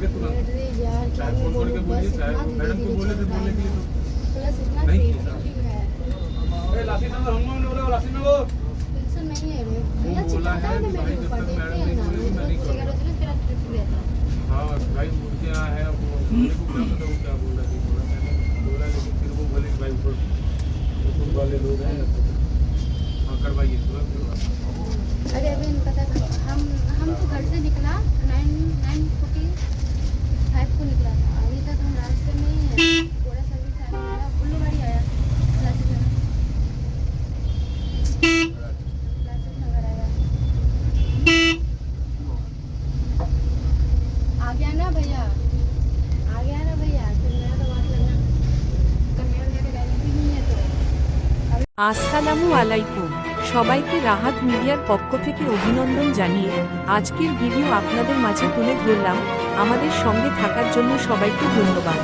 के तुरंत अरे यार क्या चाहे मैं फोन करके बोलूं, बोलिए, बस चाहे इतना मैडम को धीरे बोले थे, चलता बोलने के है, लिए प्लस इतना नहीं किया। सेफ्टी है। लासी नगर हम लोग ने बोला लासी नगर टेंशन नहीं है रे वो भैया, बोला चिढ़ाता है है ना कि मेरे भाई जब ऊपर, तक देखते मैडम हैं नहीं ना बोलेगी मैं नहीं रोज बोलेगा, करूँगा। रोज तेरा ट्रिप रहता है। हाँ भाई वो क्या है, वो बोले को क्या पता वो क्या बोल रहा थी, थोड़ा मैंने बोला लेकिन फिर वो बोले कि भाई ऊपर ऊपर वाले लोग हैं हाँ करवाइए तुरंत करवा। अरे अभी पता है, हम तो घर से निकला 9:45 को निकला था, अभी तक हम रास्ते में ही हैं। थोड़ा सर्विस आने वाला बुल्लू गाड़ी आया, लाजपत नगर आया। आ गया ना भैया, आ गया ना भैया, फिर मेरा तो बात लगना कन्या वगैरह गारंटी नहीं है तो। আসসালামু আলাইকুম, সবাইকে রাহাত মিডিয়ার পক্ষ থেকে অভিনন্দন জানিয়ে আজকের ভিডিও আপনাদের মাঝে তুলে ধরলাম। আমাদের সঙ্গে থাকার জন্য সবাইকে ধন্যবাদ।